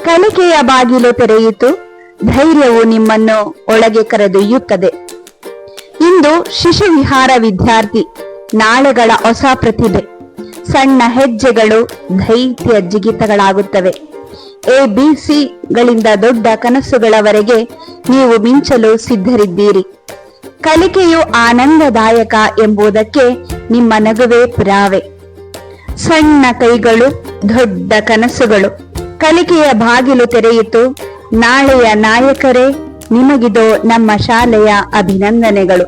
ಕಲಿಕೆಯ ಬಾಗಿಲು ತೆರೆಯಿತು, ಧೈರ್ಯವು ನಿಮ್ಮನ್ನು ಒಳಗೆ ಕರೆದೊಯ್ಯುತ್ತದೆ. ಇಂದು ಶಿಶುವಿಹಾರ ವಿದ್ಯಾರ್ಥಿ, ನಾಳೆಗಳ ಹೊಸ ಪ್ರತಿಭೆ. ಸಣ್ಣ ಹೆಜ್ಜೆಗಳು ದೈತ್ಯ ಜಿಗಿತಗಳಾಗುತ್ತವೆ. ABCಗಳಿಂದ ದೊಡ್ಡ ಕನಸುಗಳವರೆಗೆ ನೀವು ಮಿಂಚಲು ಸಿದ್ಧರಿದ್ದೀರಿ. ಕಲಿಕೆಯು ಆನಂದದಾಯಕ ಎಂಬುದಕ್ಕೆ ನಿಮ್ಮ ನಗುವೇ ಪುರಾವೆ. ಸಣ್ಣ ಕೈಗಳು, ದೊಡ್ಡ ಕನಸುಗಳು. ಕಲಿಕೆಯ ಬಾಗಿಲು ತೆರೆಯಿತು. ನಾಳೆಯ ನಾಯಕರೇ, ನಿಮಗಿದು ನಮ್ಮ ಶಾಲೆಯ ಅಭಿನಂದನೆಗಳು.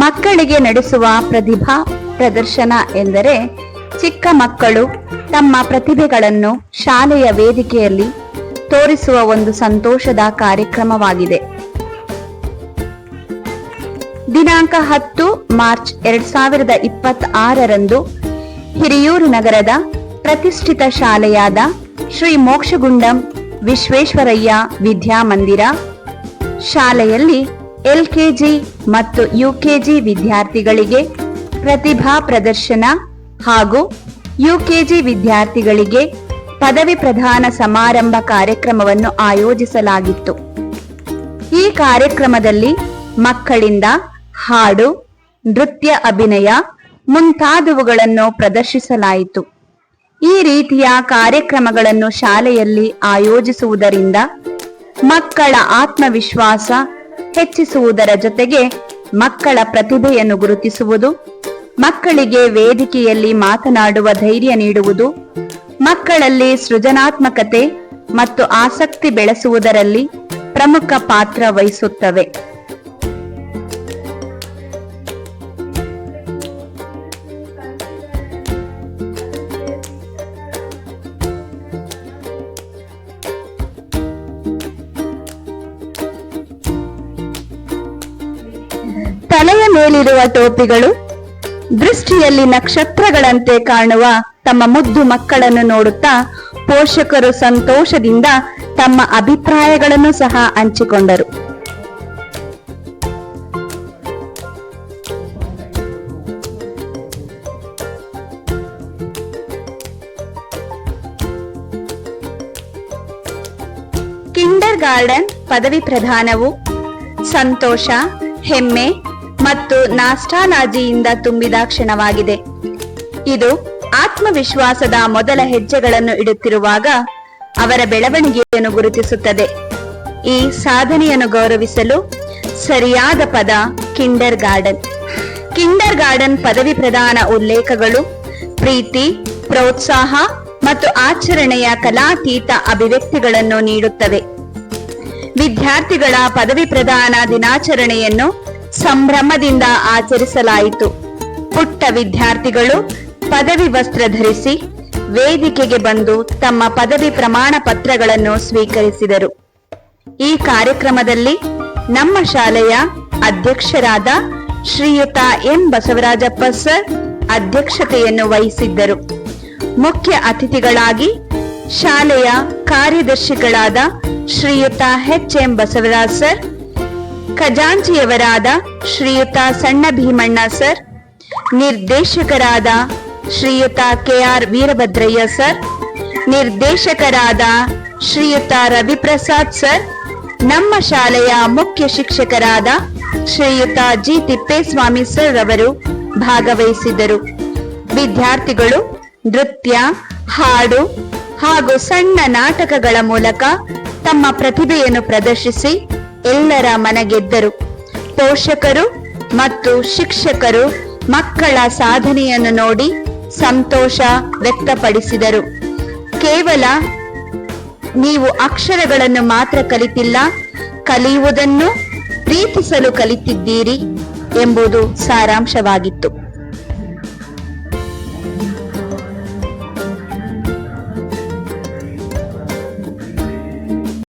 ಮಕ್ಕಳಿಗೆ ನಡೆಸುವ ಪ್ರತಿಭಾ ಪ್ರದರ್ಶನ ಎಂದರೆ ಚಿಕ್ಕ ಮಕ್ಕಳು ತಮ್ಮ ಪ್ರತಿಭೆಗಳನ್ನು ಶಾಲೆಯ ವೇದಿಕೆಯಲ್ಲಿ ತೋರಿಸುವ ಒಂದು ಸಂತೋಷದ ಕಾರ್ಯಕ್ರಮವಾಗಿದೆ. ದಿನಾಂಕ 10 ಮಾರ್ಚ್ 2026ರಂದು ಹಿರಿಯೂರು ನಗರದ ಪ್ರತಿಷ್ಠಿತ ಶಾಲೆಯಾದ ಶ್ರೀ ಮೋಕ್ಷಗುಂಡಂ ವಿಶ್ವೇಶ್ವರಯ್ಯ ವಿದ್ಯಾಮಂದಿರ ಶಾಲೆಯಲ್ಲಿ LKG ಮತ್ತು UKG ವಿದ್ಯಾರ್ಥಿಗಳಿಗೆ ಪ್ರತಿಭಾ ಪ್ರದರ್ಶನ ಹಾಗೂ UKG ವಿದ್ಯಾರ್ಥಿಗಳಿಗೆ ಪದವಿ ಪ್ರದಾನ ಸಮಾರಂಭ ಕಾರ್ಯಕ್ರಮವನ್ನು ಆಯೋಜಿಸಲಾಗಿತ್ತು. ಈ ಕಾರ್ಯಕ್ರಮದಲ್ಲಿ ಮಕ್ಕಳಿಂದ ಹಾಡು, ನೃತ್ಯ, ಅಭಿನಯ ಮುಂತಾದವುಗಳನ್ನು ಪ್ರದರ್ಶಿಸಲಾಯಿತು. ಈ ರೀತಿಯ ಕಾರ್ಯಕ್ರಮಗಳನ್ನು ಶಾಲೆಯಲ್ಲಿ ಆಯೋಜಿಸುವುದರಿಂದ ಮಕ್ಕಳ ಆತ್ಮವಿಶ್ವಾಸ ಹೆಚ್ಚಿಸುವುದರ ಜೊತೆಗೆ ಮಕ್ಕಳ ಪ್ರತಿಭೆಯನ್ನು ಗುರುತಿಸುವುದು, ಮಕ್ಕಳಿಗೆ ವೇದಿಕೆಯಲ್ಲಿ ಮಾತನಾಡುವ ಧೈರ್ಯ ನೀಡುವುದು, ಮಕ್ಕಳಲ್ಲಿ ಸೃಜನಾತ್ಮಕತೆ ಮತ್ತು ಆಸಕ್ತಿ ಬೆಳೆಸುವುದರಲ್ಲಿ ಪ್ರಮುಖ ಪಾತ್ರ ವಹಿಸುತ್ತವೆ. ತಲೆಯ ಮೇಲಿರುವ ಟೋಪಿಗಳು ದೃಷ್ಟಿಯಲ್ಲಿ ನಕ್ಷತ್ರಗಳಂತೆ ಕಾಣುವ ತಮ್ಮ ಮುದ್ದು ಮಕ್ಕಳನ್ನು ನೋಡುತ್ತಾ ಪೋಷಕರು ಸಂತೋಷದಿಂದ ತಮ್ಮ ಅಭಿಪ್ರಾಯಗಳನ್ನು ಸಹ ಹಂಚಿಕೊಂಡರು. ಕಿಂಡರ್ ಗಾರ್ಡನ್ ಪದವಿ ಪ್ರದಾನವು ಸಂತೋಷ, ಹೆಮ್ಮೆ ಮತ್ತು ನಾಸ್ಟಾಲಜಿಯಿಂದ ತುಂಬಿದ ಕ್ಷಣವಾಗಿದೆ. ಇದು ಆತ್ಮವಿಶ್ವಾಸದ ಮೊದಲ ಹೆಜ್ಜೆಗಳನ್ನು ಇಡುತ್ತಿರುವಾಗ ಅವರ ಬೆಳವಣಿಗೆಯನ್ನು ಗುರುತಿಸುತ್ತದೆ. ಈ ಸಾಧನೆಯನ್ನು ಗೌರವಿಸಲು ಸರಿಯಾದ ಪದ ಕಿಂಡರ್ ಗಾರ್ಡನ್. ಕಿಂಡರ್ ಗಾರ್ಡನ್ ಪದವಿ ಪ್ರದಾನ ಉಲ್ಲೇಖಗಳು ಪ್ರೀತಿ, ಪ್ರೋತ್ಸಾಹ ಮತ್ತು ಆಚರಣೆಯ ಕಲಾತೀತ ಅಭಿವ್ಯಕ್ತಿಗಳನ್ನು ನೀಡುತ್ತವೆ. ವಿದ್ಯಾರ್ಥಿಗಳ ಪದವಿ ಪ್ರದಾನ ದಿನಾಚರಣೆಯನ್ನು ಸಂಭ್ರಮದಿಂದ ಆಚರಿಸಲಾಯಿತು. ಪುಟ್ಟ ವಿದ್ಯಾರ್ಥಿಗಳು ಪದವಿ ವಸ್ತ್ರ ಧರಿಸಿ ವೇದಿಕೆಗೆ ಬಂದು ತಮ್ಮ ಪದವಿ ಪ್ರಮಾಣ ಪತ್ರಗಳನ್ನು ಸ್ವೀಕರಿಸಿದರು. ಈ ಕಾರ್ಯಕ್ರಮದಲ್ಲಿ ನಮ್ಮ ಶಾಲೆಯ ಅಧ್ಯಕ್ಷರಾದ ಶ್ರೀಯುತ ಎಂ ಬಸವರಾಜಪ್ಪ ಸರ್ ಅಧ್ಯಕ್ಷತೆಯನ್ನು ವಹಿಸಿದ್ದರು. ಮುಖ್ಯ ಅತಿಥಿಗಳಾಗಿ ಶಾಲೆಯ ಕಾರ್ಯದರ್ಶಿಗಳಾದ ಶ್ರೀಯುತ ಎಚ್ ಎಂ ಬಸವರಾಜ್ ಸರ್, ಖಜಾಂಚಿಯವರಾದ ಶ್ರೀಯುತ ಸಣ್ಣ ಭೀಮಣ್ಣ ಸರ್, ನಿರ್ದೇಶಕರಾದ ಶ್ರೀಯುತ ಕೆಆರ್ ವೀರಭದ್ರಯ್ಯ ಸರ್, ನಿರ್ದೇಶಕರಾದ ಶ್ರೀಯುತ ರವಿಪ್ರಸಾದ್ ಸರ್, ನಮ್ಮ ಶಾಲೆಯ ಮುಖ್ಯ ಶಿಕ್ಷಕರಾದ ಶ್ರೀಯುತ ಜಿ ತಿಪ್ಪೇಸ್ವಾಮಿ ಸರ್ ಅವರು ಭಾಗವಹಿಸಿದ್ದರು. ವಿದ್ಯಾರ್ಥಿಗಳು ನೃತ್ಯ, ಹಾಡು ಹಾಗೂ ಸಣ್ಣ ನಾಟಕಗಳ ಮೂಲಕ ತಮ್ಮ ಪ್ರತಿಭೆಯನ್ನು ಪ್ರದರ್ಶಿಸಿ ಎಲ್ಲರ ಮನಗೆದ್ದರು. ಪೋಷಕರು ಮತ್ತು ಶಿಕ್ಷಕರು ಮಕ್ಕಳ ಸಾಧನೆಯನ್ನು ನೋಡಿ ಸಂತೋಷ ವ್ಯಕ್ತಪಡಿಸಿದರು. ಕೇವಲ ನೀವು ಅಕ್ಷರಗಳನ್ನು ಮಾತ್ರ ಕಲಿತಿಲ್ಲ, ಕಲಿಯುವುದನ್ನು ಪ್ರೀತಿಸಲು ಕಲಿತಿದ್ದೀರಿ ಎಂಬುದು ಸಾರಾಂಶವಾಗಿತ್ತು.